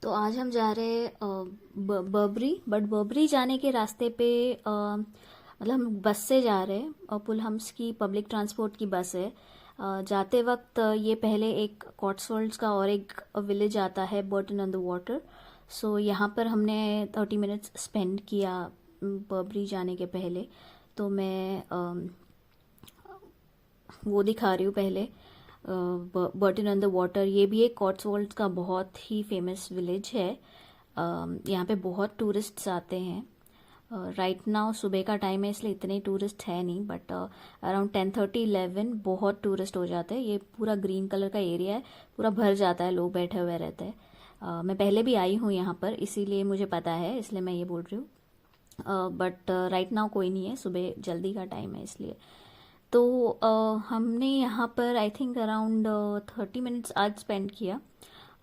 तो आज हम जा रहे हैं बर्बरी। बट बर्बरी जाने के रास्ते पे मतलब हम बस से जा रहे हैं और पुलहम्स की पब्लिक ट्रांसपोर्ट की बस है। जाते वक्त ये पहले एक कॉट्सवोल्ड्स का और एक विलेज आता है, बर्टन ऑन द वाटर। सो यहाँ पर हमने 30 मिनट्स स्पेंड किया बर्बरी जाने के पहले। तो मैं वो दिखा रही हूँ पहले। बर्टन ऑन द वाटर ये भी एक कॉट्सवोल्ड्स का बहुत ही फेमस विलेज है। यहाँ पे बहुत टूरिस्ट्स आते हैं। राइट नाउ सुबह का टाइम है इसलिए इतने टूरिस्ट है नहीं, बट अराउंड 10:30-11 बहुत टूरिस्ट हो जाते हैं। ये पूरा ग्रीन कलर का एरिया है, पूरा भर जाता है, लोग बैठे हुए रहते हैं। मैं पहले भी आई हूँ यहाँ पर, इसीलिए मुझे पता है, इसलिए मैं ये बोल रही हूँ। बट राइट नाउ कोई नहीं है, सुबह जल्दी का टाइम है इसलिए। तो हमने यहाँ पर आई थिंक अराउंड 30 मिनट्स आज स्पेंड किया।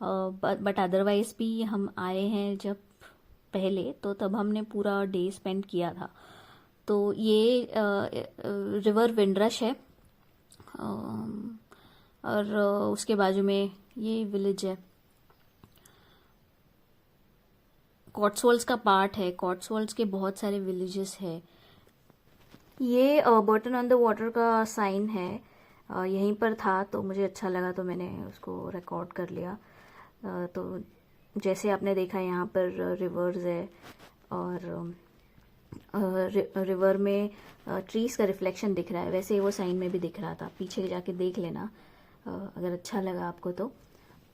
बट अदरवाइज भी हम आए हैं जब पहले, तो तब हमने पूरा डे स्पेंड किया था। तो ये रिवर विंडरश है। और उसके बाजू में ये विलेज है। कॉट्सवोल्ड्स का पार्ट है। कॉट्सवोल्ड्स के बहुत सारे विलेजेस है। ये बर्टन ऑन द वाटर का साइन है। यहीं पर था तो मुझे अच्छा लगा तो मैंने उसको रिकॉर्ड कर लिया। तो जैसे आपने देखा यहाँ पर रिवर्स है और रिवर में ट्रीज का रिफ्लेक्शन दिख रहा है, वैसे ही वो साइन में भी दिख रहा था। पीछे जाके देख लेना अगर अच्छा लगा आपको तो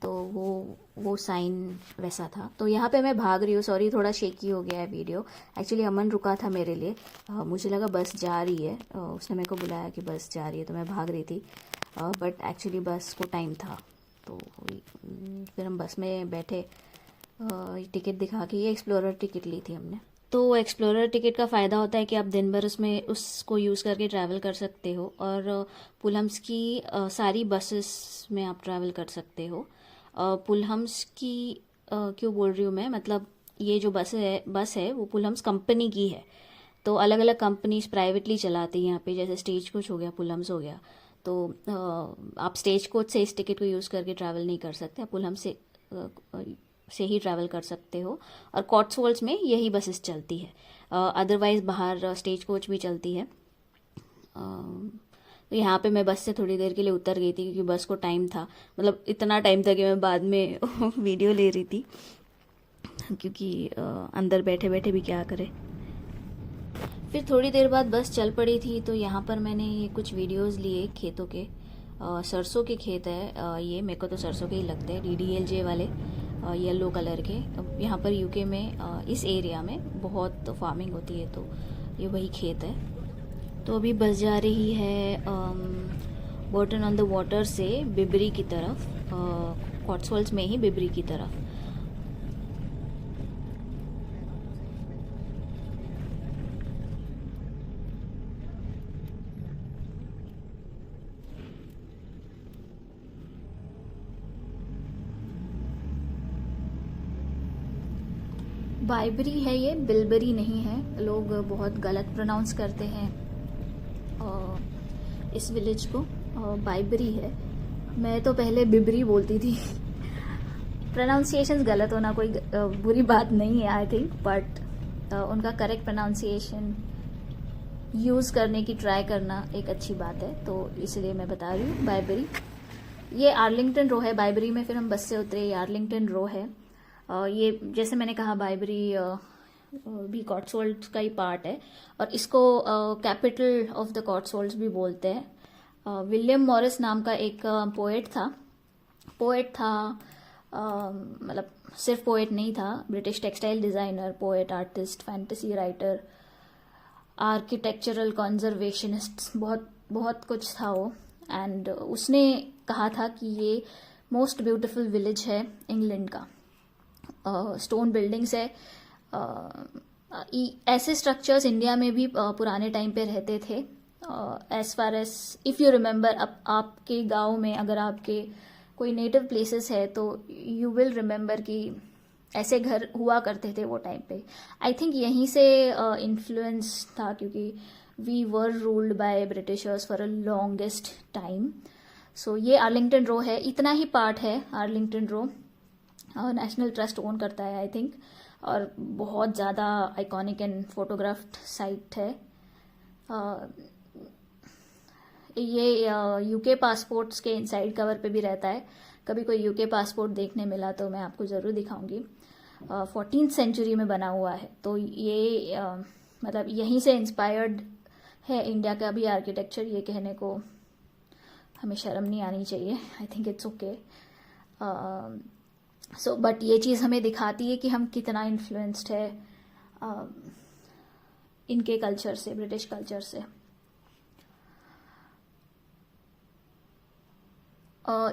वो साइन वैसा था। तो यहाँ पे मैं भाग रही हूँ, सॉरी थोड़ा शेकी हो गया है वीडियो। एक्चुअली अमन रुका था मेरे लिए। मुझे लगा बस जा रही है, उसने मेरे को बुलाया कि बस जा रही है, तो मैं भाग रही थी। बट एक्चुअली बस को टाइम था, तो फिर हम बस में बैठे। टिकट दिखा के, ये एक्सप्लोरर टिकट ली थी हमने। तो एक्सप्लोरर टिकट का फ़ायदा होता है कि आप दिन भर उसमें उसको यूज़ करके ट्रैवल कर सकते हो, और पुलहम्स की सारी बसेस में आप ट्रैवल कर सकते हो। पुलहम्स की क्यों बोल रही हूँ मैं, मतलब ये जो बस है वो पुलहम्स कंपनी की है। तो अलग अलग कंपनीज प्राइवेटली चलाती हैं यहाँ पे, जैसे स्टेज कोच हो गया, पुलहम्स हो गया। तो आप स्टेज कोच से इस टिकट को यूज़ करके ट्रैवल नहीं कर सकते, आप पुलहम्स से ही ट्रैवल कर सकते हो। और कॉट्सवोल्ड्स में यही बसेस चलती है। अदरवाइज बाहर स्टेज कोच भी चलती है। तो यहाँ पे मैं बस से थोड़ी देर के लिए उतर गई थी क्योंकि बस को टाइम था। मतलब इतना टाइम था कि मैं बाद में वीडियो ले रही थी, क्योंकि अंदर बैठे बैठे भी क्या करे। फिर थोड़ी देर बाद बस चल पड़ी थी, तो यहाँ पर मैंने ये कुछ वीडियोस लिए खेतों के। सरसों के खेत है। ये मेरे को तो सरसों के ही लगते हैं, DDLJ वाले येलो कलर के। यहाँ पर यूके में इस एरिया में बहुत फार्मिंग होती है, तो ये वही खेत है। तो अभी बस जा रही है बर्टन ऑन द वाटर से बिबरी की तरफ, कॉट्सवोल्ड्स में ही बिबरी की तरफ। बाइबरी है ये, बिलबरी नहीं है। लोग बहुत गलत प्रोनाउंस करते हैं इस विलेज को। बाइबरी है। मैं तो पहले बिबरी बोलती थी। प्रोनाउंसिएशन गलत होना कोई बुरी बात नहीं है आई थिंक, बट उनका करेक्ट प्रोनाउंसिएशन यूज़ करने की ट्राई करना एक अच्छी बात है, तो इसलिए मैं बता रही हूँ बाइबरी। ये आर्लिंगटन रो है। बाइबरी में फिर हम बस से उतरे, ये आर्लिंगटन रो है। ये जैसे मैंने कहा बाइबरी भी कॉट्सवोल्ड्स का ही पार्ट है, और इसको कैपिटल ऑफ द कॉट्सवोल्ड्स भी बोलते हैं। विलियम मॉरिस नाम का एक पोएट था। मतलब सिर्फ पोएट नहीं था, British textile designer, poet, artist, fantasy writer, architectural conservationist, बहुत बहुत कुछ था वो। एंड उसने कहा था कि ये मोस्ट ब्यूटीफुल विलेज है इंग्लैंड का। स्टोन बिल्डिंग्स है। ऐसे स्ट्रक्चर्स इंडिया में भी पुराने टाइम पे रहते थे। As far as if you remember, आपके गांव में अगर आपके कोई नेटिव प्लेसेस है तो यू विल रिमेंबर कि ऐसे घर हुआ करते थे वो टाइम पे। आई थिंक यहीं से इन्फ्लुएंस था, क्योंकि we were ruled by Britishers for a longest time. So ये आर्लिंगटन रो है, इतना ही पार्ट है Arlington Row. National Trust own करता है आई थिंक, और बहुत ज़्यादा आइकॉनिक एंड फोटोग्राफ्ड साइट है। ये यूके पासपोर्ट्स के इनसाइड कवर पे भी रहता है। कभी कोई यूके पासपोर्ट देखने मिला तो मैं आपको ज़रूर दिखाऊंगी। 14th सेंचुरी में बना हुआ है, तो ये मतलब यहीं से इंस्पायर्ड है इंडिया का भी आर्किटेक्चर। ये कहने को हमें शर्म नहीं आनी चाहिए, I think it's okay. So but ये चीज़ हमें दिखाती है कि हम कितना इन्फ्लुएंस्ड है इनके कल्चर से, ब्रिटिश कल्चर से।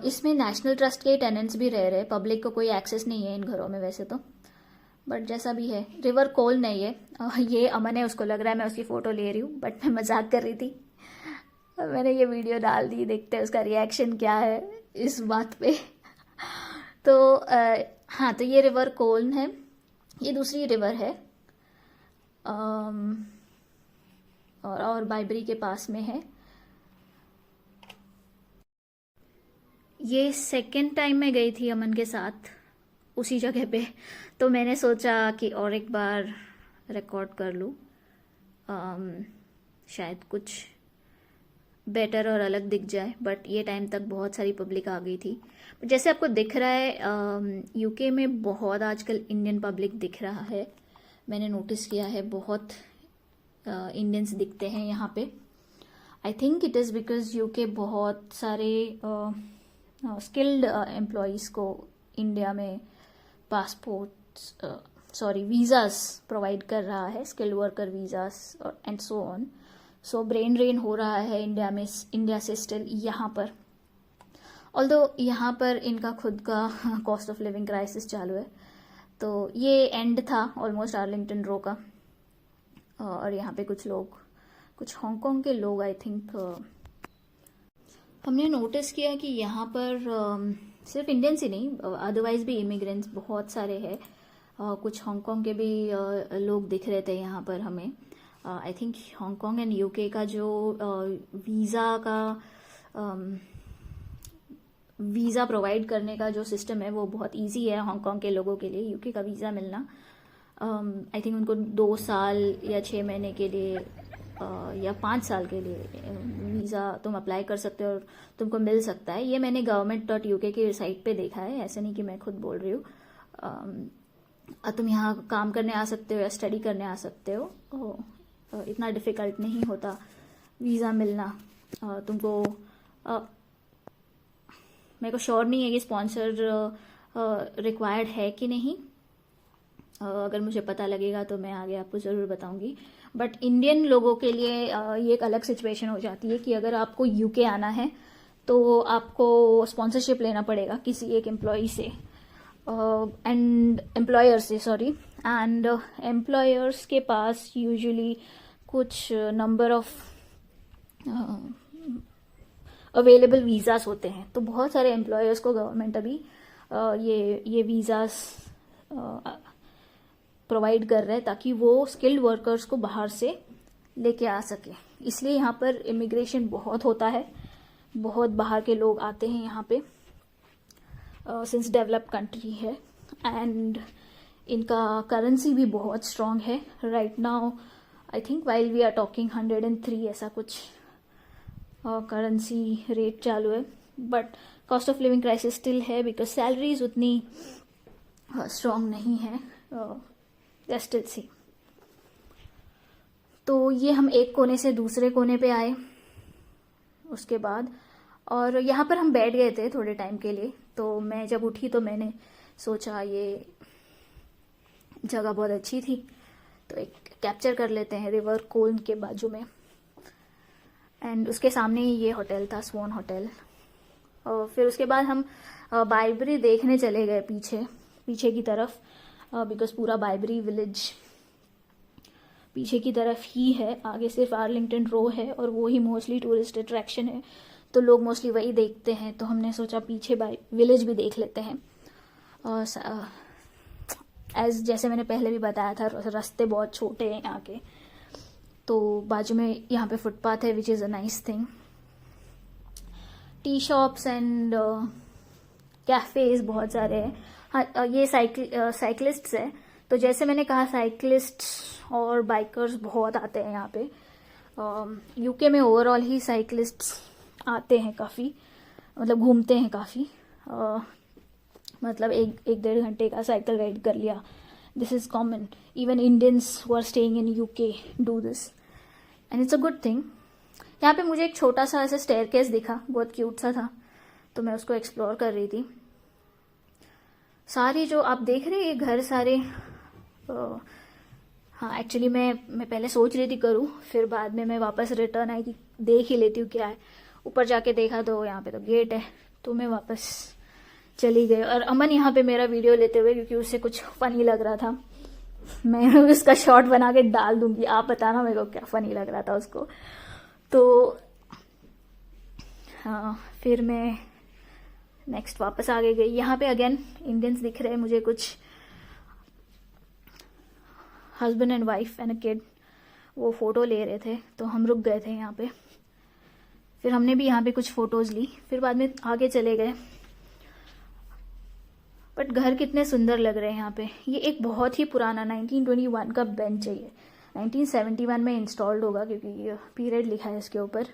इसमें नेशनल ट्रस्ट के टेनेंट्स भी रह रहे, पब्लिक को कोई एक्सेस नहीं है इन घरों में वैसे तो, बट जैसा भी है। रिवर कोल नहीं है, ये अमन है, उसको लग रहा है मैं उसकी फ़ोटो ले रही हूँ, बट मैं मजाक कर रही थी। मैंने ये वीडियो डाल दी, देखते हैं उसका रिएक्शन क्या है इस बात पे। तो हाँ, तो ये रिवर कोल्न है, ये दूसरी रिवर है और बाइबरी के पास में है। ये सेकंड टाइम मैं गई थी अमन के साथ उसी जगह पे, तो मैंने सोचा कि और एक बार रिकॉर्ड कर लूँ, शायद कुछ बेटर और अलग दिख जाए। बट ये टाइम तक बहुत सारी पब्लिक आ गई थी। जैसे आपको दिख रहा है यूके में बहुत आजकल इंडियन पब्लिक दिख रहा है, मैंने नोटिस किया है, बहुत इंडियंस दिखते हैं यहाँ पे। I think it is because UK बहुत सारे स्किल्ड एम्प्लॉयज़ को इंडिया में वीज़ास प्रोवाइड कर रहा है, skilled worker visas and so on. So brain drain हो रहा है इंडिया से स्टिल यहाँ पर, ऑल्दो यहाँ पर इनका खुद का कॉस्ट ऑफ लिविंग क्राइसिस चालू है। तो ये एंड था ऑलमोस्ट आर्लिंगटन रो का, और यहाँ पे कुछ हांगकांग के लोग आई थिंक, हमने नोटिस किया कि यहाँ पर सिर्फ इंडियंस ही नहीं, अदरवाइज भी इमिग्रेंट्स बहुत सारे हैं। कुछ हांगकांग के भी लोग दिख रहे थे यहाँ पर हमें। I think Hong Kong and UK का जो वीज़ा प्रोवाइड करने का जो सिस्टम है वो बहुत इजी है हांगकांग के लोगों के लिए। यूके का वीज़ा मिलना आई थिंक उनको 2 साल या 6 महीने के लिए या 5 साल के लिए वीज़ा तुम अप्लाई कर सकते हो और तुमको मिल सकता है। ये मैंने government.uk की साइट पे देखा है, ऐसे नहीं कि मैं खुद बोल रही हूँ। तुम यहाँ काम करने आ सकते हो या स्टडी करने आ सकते हो, इतना डिफ़िकल्ट नहीं होता वीज़ा मिलना तुमको। मेरे को श्योर नहीं है कि स्पॉन्सर रिक्वायर्ड है कि नहीं, अगर मुझे पता लगेगा तो मैं आगे आपको ज़रूर बताऊंगी। बट इंडियन लोगों के लिए ये एक अलग सिचुएशन हो जाती है कि अगर आपको यूके आना है तो आपको स्पॉन्सरशिप लेना पड़ेगा किसी एक एम्प्लॉय से एंड एम्प्लॉयर्स के पास यूजुअली कुछ नंबर ऑफ अवेलेबल वीज़ास होते हैं। तो बहुत सारे एम्प्लॉयर्स को गवर्नमेंट अभी ये वीज़ास प्रोवाइड कर रहे हैं ताकि वो स्किल्ड वर्कर्स को बाहर से लेके आ सके। इसलिए यहाँ पर इमिग्रेशन बहुत होता है, बहुत बाहर के लोग आते हैं यहाँ पे सिंस डेवलप्ड कंट्री है। एंड इनका करेंसी भी बहुत स्ट्रांग है। Right now I think while we are talking 103 ऐसा कुछ करेंसी रेट चालू है। But cost of living crisis still है बिकॉज सैलरीज उतनी स्ट्रांग नहीं है, स्टिल सी। तो ये हम एक कोने से दूसरे कोने पे आए उसके बाद, और यहाँ पर हम बैठ गए थे थोड़े टाइम के लिए। तो मैं जब उठी तो मैंने सोचा ये जगह बहुत अच्छी थी तो एक कैप्चर कर लेते हैं रिवर कोल्न के बाजू में। एंड उसके सामने ही ये होटल था, स्वॉन होटल। और फिर उसके बाद हम बाइबरी देखने चले गए पीछे की तरफ, बिकॉज पूरा बाइबरी विलेज पीछे की तरफ ही है। आगे सिर्फ आर्लिंगटन रो है और वो ही मोस्टली टूरिस्ट अट्रैक्शन है, तो लोग मोस्टली वही देखते हैं। तो हमने सोचा पीछे विलेज भी देख लेते हैं। और जैसे मैंने पहले भी बताया था, रास्ते बहुत छोटे हैं यहाँ के, तो बाजू में यहाँ पे फुटपाथ है which is a nice thing. T shops and cafes बहुत सारे हैं। हाँ, ये साइकिलिस्ट्स है। तो जैसे मैंने कहा, साइकिलिस्ट्स और बाइकर्स बहुत आते हैं यहाँ पे। यूके में ओवरऑल ही साइकिलिस्ट्स आते हैं काफ़ी, मतलब घूमते हैं काफ़ी। मतलब एक डेढ़ घंटे का साइकिल राइड कर लिया। This is common. Even Indians who are staying in UK do this and it's a good thing. यहाँ पे मुझे एक छोटा सा ऐसा स्टेयरकेस दिखा, बहुत क्यूट सा था, तो मैं उसको एक्सप्लोर कर रही थी। सारे जो आप देख रहे हैं ये घर सारे, हाँ एक्चुअली मैं पहले सोच रही थी करूँ, फिर बाद में मैं वापस रिटर्न आई कि देख ही लेती हूँ क्या है। ऊपर जाके देखा तो यहाँ पे तो गेट है, तो मैं वापस चली गई। और अमन यहाँ पे मेरा वीडियो लेते हुए, क्योंकि उससे कुछ फनी लग रहा था। मैं उसका शॉर्ट बना के डाल दूंगी, आप बताना मेरे को क्या फनी लग रहा था उसको। तो हाँ, फिर मैं नेक्स्ट वापस आगे गई। यहाँ पे अगेन इंडियंस दिख रहे हैं मुझे, कुछ husband and wife and a kid, वो फोटो ले रहे थे, तो हम रुक गए थे यहाँ पे। फिर हमने भी यहाँ पे कुछ फोटोज ली, फिर बाद में आगे चले गए। बट घर कितने सुंदर लग रहे हैं यहाँ पे। ये एक बहुत ही पुराना 1921 का बेंच है। ये 1971 में इंस्टॉल्ड होगा, क्योंकि ये पीरियड लिखा है इसके ऊपर।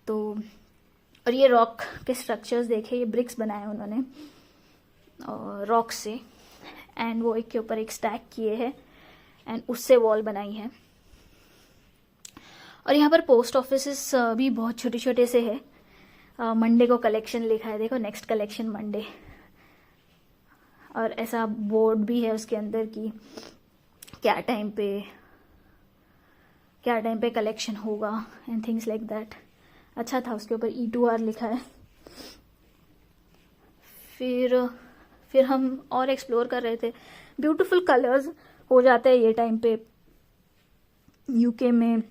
तो और ये रॉक के स्ट्रक्चर्स देखे, ये ब्रिक्स बनाए उन्होंने रॉक से, एंड वो एक के ऊपर एक स्टैक किए हैं एंड उससे वॉल बनाई है। और यहाँ पर पोस्ट ऑफिस भी बहुत छोटे छोटे से है। मंडे को कलेक्शन लिखा है, देखो, नेक्स्ट कलेक्शन मंडे। और ऐसा बोर्ड भी है उसके अंदर की क्या टाइम पे कलेक्शन होगा एंड थिंग्स लाइक दैट। अच्छा था, उसके ऊपर E2R लिखा है। फिर हम और एक्सप्लोर कर रहे थे। ब्यूटीफुल कलर्स हो जाते हैं ये टाइम पे यूके में,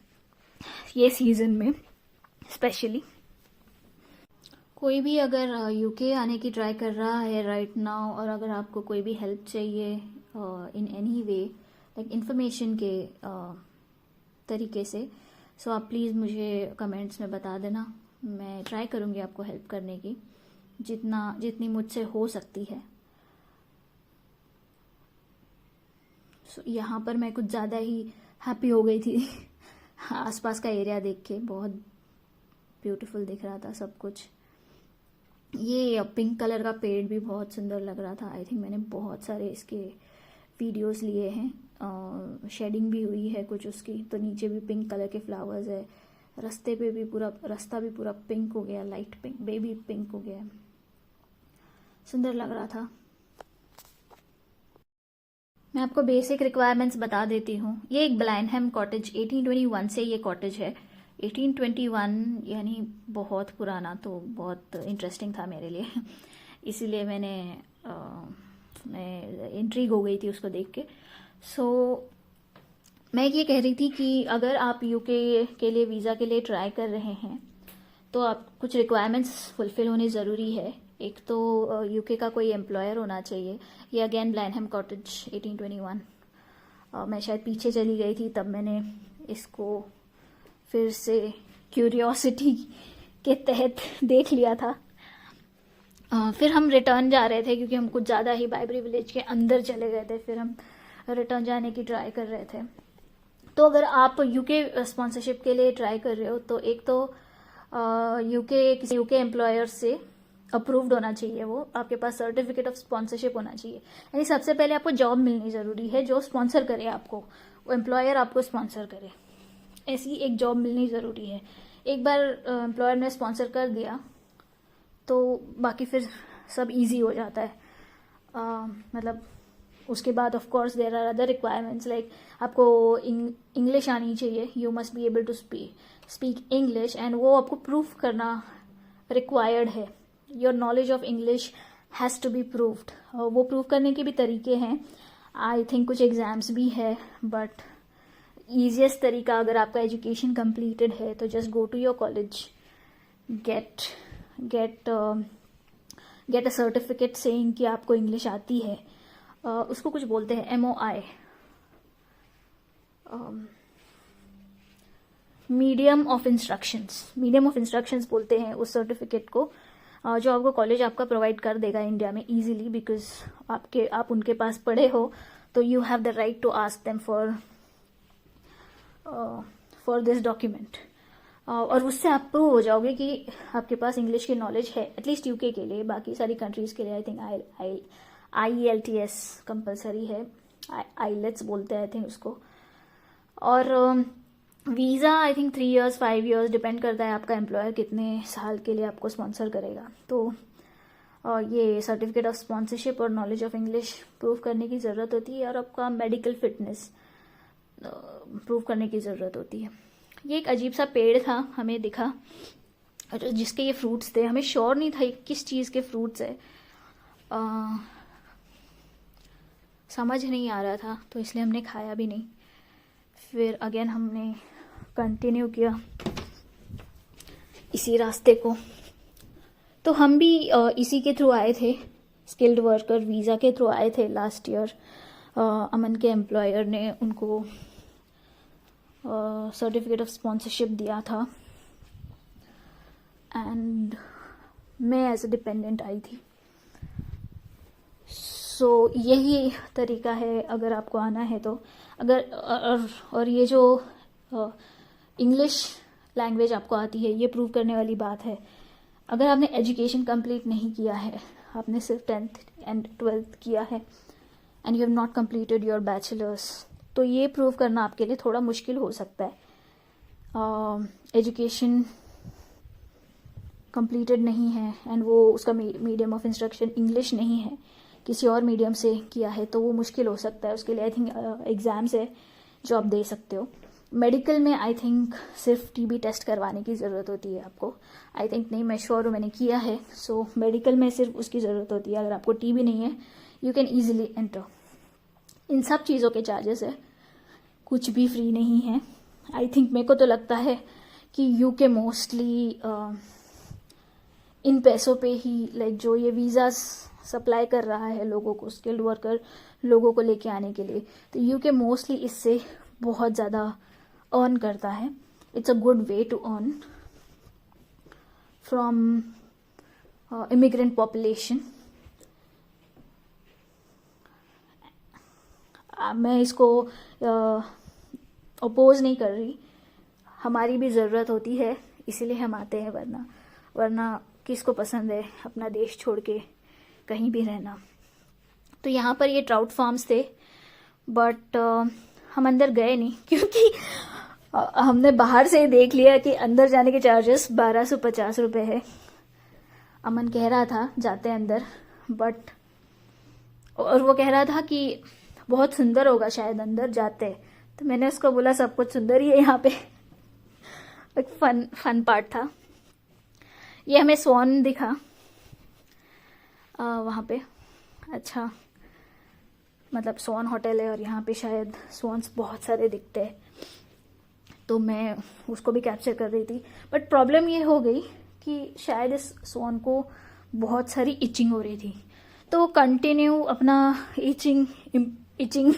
ये सीजन में स्पेशली। कोई भी अगर यूके आने की ट्राई कर रहा है राइट नाउ, और अगर आपको कोई भी हेल्प चाहिए in any way, like information के तरीके से, सो आप प्लीज़ मुझे कमेंट्स में बता देना। मैं ट्राई करूँगी आपको हेल्प करने की, जितनी मुझसे हो सकती है। सो यहाँ पर मैं कुछ ज़्यादा ही हैप्पी हो गई थी आसपास का एरिया देख के, बहुत ब्यूटीफुल दिख रहा था सब कुछ। ये पिंक कलर का पेड़ भी बहुत सुंदर लग रहा था। आई थिंक मैंने बहुत सारे इसके वीडियोस लिए हैं। शेडिंग भी हुई है कुछ उसकी, तो नीचे भी पिंक कलर के फ्लावर्स है। रास्ता भी पूरा पिंक हो गया, लाइट पिंक, बेबी पिंक हो गया, सुंदर लग रहा था। मैं आपको बेसिक रिक्वायरमेंट्स बता देती हूँ। ये एक ब्लाइनहम कॉटेज, 1821 से ये कॉटेज है। 1821 यानी बहुत पुराना, तो बहुत इंटरेस्टिंग था मेरे लिए इसीलिए मैं इंट्रीग हो गई थी उसको देख के। सो मैं ये कह रही थी कि अगर आप यूके के लिए वीज़ा के लिए ट्राई कर रहे हैं, तो आप कुछ रिक्वायरमेंट्स फुलफिल होनी ज़रूरी है। एक तो यूके का कोई एम्प्लॉयर होना चाहिए। ये अगेन ब्लाइनहम कॉटेज 1821। मैं शायद पीछे चली गई थी, तब मैंने इसको फिर से क्यूरियोसिटी के तहत देख लिया था। फिर हम रिटर्न जा रहे थे, क्योंकि हम कुछ ज़्यादा ही बाइबरी विलेज के अंदर चले गए थे। फिर हम रिटर्न जाने की ट्राई कर रहे थे। तो अगर आप यूके स्पॉन्सरशिप के लिए ट्राई कर रहे हो, तो एक तो किसी यूके एम्प्लॉयर से अप्रूव्ड होना चाहिए, वो आपके पास सर्टिफिकेट ऑफ स्पॉन्सरशिप होना चाहिए। यानी सबसे पहले आपको जॉब मिलनी ज़रूरी है, जो स्पॉन्सर करे आपको, वो एम्प्लॉयर आपको स्पॉन्सर करे, ऐसी एक जॉब मिलनी ज़रूरी है। एक बार एम्प्लॉयर ने स्पॉन्सर कर दिया तो बाकी फिर सब इजी हो जाता है। मतलब उसके बाद of course there are other requirements, like आपको इंग्लिश आनी चाहिए। You must be able to speak English, and वो आपको प्रूफ करना रिक्वायर्ड है। Your knowledge of English has to be proved. वो प्रूव करने के भी तरीके हैं। आई थिंक कुछ एग्जाम्स भी है, बट ईजिएस्ट तरीका, अगर आपका एजुकेशन कंप्लीटेड है, तो just go to your college, get a certificate saying कि आपको इंग्लिश आती है। उसको कुछ बोलते हैं MOI, मीडियम ऑफ इंस्ट्रक्शंस बोलते हैं उस सर्टिफिकेट को। जो आपको कॉलेज आपका प्रोवाइड कर देगा इंडिया में इजीली, बिकॉज आप उनके पास पढ़े हो, तो you have the right to ask them for this document. और उससे आप प्रूव हो जाओगे कि आपके पास इंग्लिश की नॉलेज है, एटलीस्ट यूके के लिए। बाकी सारी कंट्रीज़ के लिए आई थिंक IELTS कंपलसरी है, IELTS बोलते हैं आई थिंक उसको। और visa I think 3 years 5 years depend करता है आपका एम्प्लॉयर कितने साल के लिए आपको स्पॉन्सर करेगा। तो ये सर्टिफिकेट ऑफ स्पॉन्सरशिप और नॉलेज ऑफ इंग्लिश प्रूव करने की ज़रूरत होती है, और आपका मेडिकल फिटनेस प्रूव करने की ज़रूरत होती है। ये एक अजीब सा पेड़ था, हमें दिखा, जिसके ये फ्रूट्स थे। हमें श्योर नहीं था किस चीज़ के फ्रूट्स है, समझ नहीं आ रहा था, तो इसलिए हमने खाया भी नहीं। फिर अगेन हमने कंटिन्यू किया इसी रास्ते को। तो हम भी इसी के थ्रू आए थे, स्किल्ड वर्कर वीज़ा के थ्रू आए थे लास्ट ईयर। अमन के एम्प्लॉयर ने उनको सर्टिफिकेट ऑफ स्पॉन्सरशिप दिया था, एंड मैं एज अ डिपेंडेंट आई थी। सो यही तरीका है अगर आपको आना है तो। अगर और ये जो इंग्लिश लैंग्वेज आपको आती है, ये प्रूव करने वाली बात है। अगर आपने एजुकेशन कंप्लीट नहीं किया है, आपने सिर्फ 10th and 12th किया है, and you have not completed your bachelors, तो ये प्रूव करना आपके लिए थोड़ा मुश्किल हो सकता है। एजुकेशन कंप्लीटेड नहीं है एंड वो उसका मीडियम ऑफ इंस्ट्रक्शन इंग्लिश नहीं है, किसी और मीडियम से किया है, तो वो मुश्किल हो सकता है। उसके लिए आई थिंक एग्ज़ाम्स है जो आप दे सकते हो। मेडिकल में आई थिंक सिर्फ TB टेस्ट करवाने की ज़रूरत होती है आपको, आई थिंक नहीं, मैं श्योर हूँ, मैंने किया है। सो मेडिकल में सिर्फ उसकी ज़रूरत होती है। अगर आपको TB नहीं है, यू कैन ईजिली एंटर। इन सब चीज़ों के चार्जेस है, कुछ भी फ्री नहीं है। आई थिंक मेरे को तो लगता है कि यूके मोस्टली इन पैसों पे ही, लाइक जो ये वीज़ा सप्लाई कर रहा है लोगों को, स्किल्ड वर्कर लोगों को लेके आने के लिए, तो यूके मोस्टली इससे बहुत ज़्यादा अर्न करता है। It's a good way to earn from immigrant population. मैं इसको अपोज नहीं कर रही, हमारी भी ज़रूरत होती है, इसीलिए हम आते हैं। वरना किसको पसंद है अपना देश छोड़ के कहीं भी रहना। तो यहाँ पर ये ट्राउट फार्म्स थे, बट हम अंदर गए नहीं, क्योंकि हमने बाहर से ही देख लिया कि अंदर जाने के चार्जेस 1250 रुपये है। अमन कह रहा था जाते अंदर, बट और वो कह रहा था कि बहुत सुंदर होगा शायद अंदर जाते, तो मैंने उसको बोला सब कुछ सुंदर ही है यहाँ पे। एक फन पार्ट था। ये हमें स्वॉन दिखा वहाँ पे, अच्छा, मतलब स्वॉन होटल है और यहाँ पे शायद स्वॉन्स बहुत सारे दिखते हैं, तो मैं उसको भी कैप्चर कर रही थी। बट प्रॉब्लम ये हो गई कि शायद इस स्वॉन को बहुत सारी इचिंग हो रही थी, तो कंटिन्यू अपना इचिंग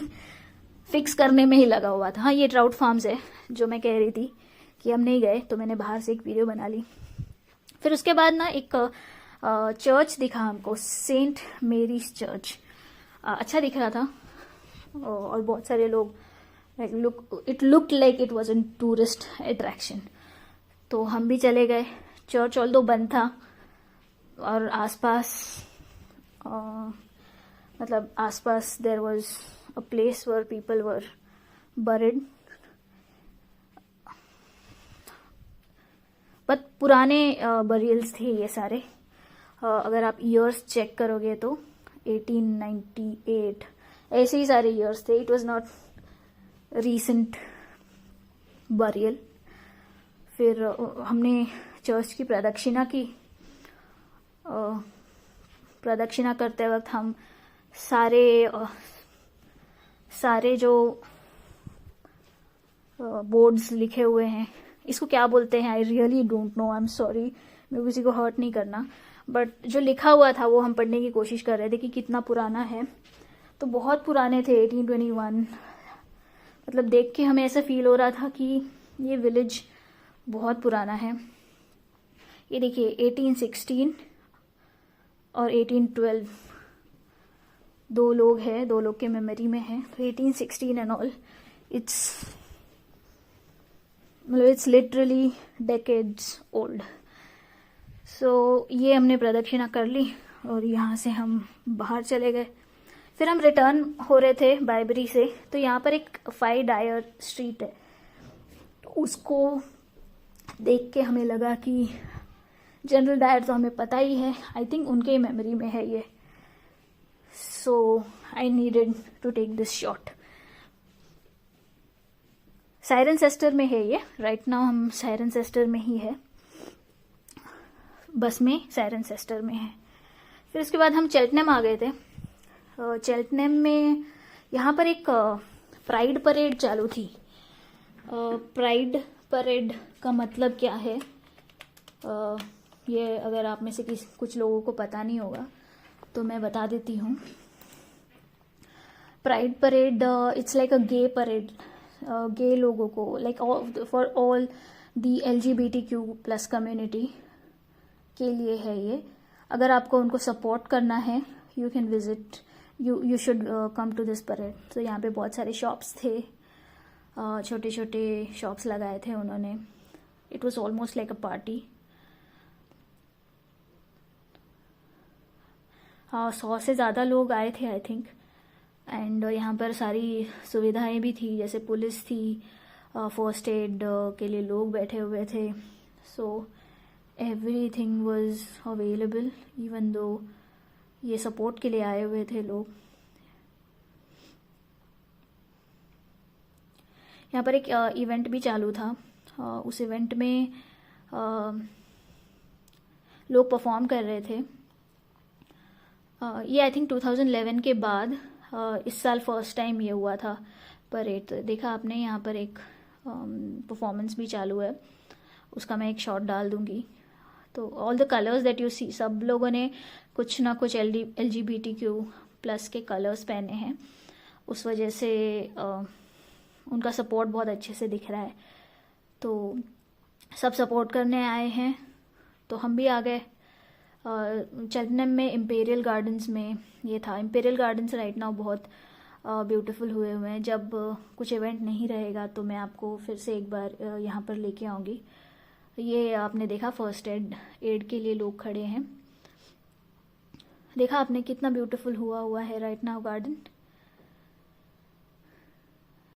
फिक्स करने में ही लगा हुआ था। हाँ, ये ट्राउट फार्म्स है जो मैं कह रही थी कि हम नहीं गए, तो मैंने बाहर से एक वीडियो बना ली। फिर उसके बाद ना एक चर्च दिखा हमको, सेंट मेरीज चर्च, अच्छा दिख रहा था, और बहुत सारे लोग, it looked like it was an tourist attraction, तो हम भी चले गए। चर्च ऑल दो बंद था, और आसपास मतलब आसपास there was a place where people were buried, but पुराने बरियल्स थे ये सारे। अगर आप ईयर्स चेक करोगे तो 1898 ऐसे ही सारे ईयर्स थे। It was not recent burial. फिर हमने चर्च की प्रदक्षिणा की। प्रदक्षिणा करते वक्त हम सारे जो बोर्ड्स लिखे हुए हैं, इसको क्या बोलते हैं, I really don't know, I am sorry, मैं किसी को हर्ट नहीं करना, बट जो लिखा हुआ था वो हम पढ़ने की कोशिश कर रहे थे कि कितना पुराना है। तो बहुत पुराने थे, 1821, मतलब देख के हमें ऐसा फील हो रहा था कि ये विलेज बहुत पुराना है। ये देखिए 1816 और 1812 दो लोग हैं, दो लोग के मेमोरी में है। तो 1816 and all, it's literally decades old. So ये हमने प्रदक्षिणा कर ली और यहाँ से हम बाहर चले गए। फिर हम रिटर्न हो रहे थे बायबरी से, तो यहाँ पर एक 5 डायर स्ट्रीट है, उसको देख के हमें लगा कि जनरल डायर तो हमें पता ही है, आई थिंक उनके मेमोरी में है ये, so I needed to take this shot. Cirencester में है ये, राइट नाउ हम साइरनसेस्टर में ही है, बस में साइरनसेस्टर में है। फिर उसके बाद हम चेल्टनम आ गए थे। चेल्टनम में यहाँ पर एक प्राइड परेड चालू थी। प्राइड परेड का मतलब क्या है, ये अगर आप में से कुछ लोगों को पता नहीं होगा तो मैं बता देती हूँ। Pride parade it's like a gay parade, gay लोगों को, like for all the LGBTQ+ community के लिए है ये। अगर आपको उनको सपोर्ट करना है, you can visit, you should come to this parade. तो यहाँ पे बहुत सारे शॉप्स थे, छोटे छोटे शॉप्स लगाए थे उन्होंने। It was almost like a party. 100 से ज़्यादा लोग आए थे आई थिंक। एंड यहाँ पर सारी सुविधाएं भी थी, जैसे पुलिस थी, फर्स्ट एड के लिए लोग बैठे हुए थे। So everything was available, even though ये सपोर्ट के लिए आए हुए थे लोग। यहाँ पर एक इवेंट भी चालू था। उस इवेंट में लोग परफॉर्म कर रहे थे। ये आई थिंक 2011 के बाद इस साल फर्स्ट टाइम ये हुआ था परेड। तो देखा आपने, यहाँ पर एक परफॉर्मेंस भी चालू है, उसका मैं एक शॉट डाल दूंगी। तो all the colours that you see, सब लोगों ने कुछ ना कुछ LGBTQ+ के कलर्स पहने हैं, उस वजह से उनका सपोर्ट बहुत अच्छे से दिख रहा है। तो सब सपोर्ट करने आए हैं, तो हम भी आ गए। चेल्टनम में इम्पेरियल गार्डन्स में ये था। इम्पेरियल गार्डन्स राइट नाउ बहुत ब्यूटीफुल हुए हुए हैं। जब कुछ इवेंट नहीं रहेगा तो मैं आपको फिर से एक बार यहाँ पर लेके आऊँगी। ये आपने देखा फर्स्ट एड के लिए लोग खड़े हैं, देखा आपने कितना ब्यूटीफुल हुआ है राइट नाउ गार्डन।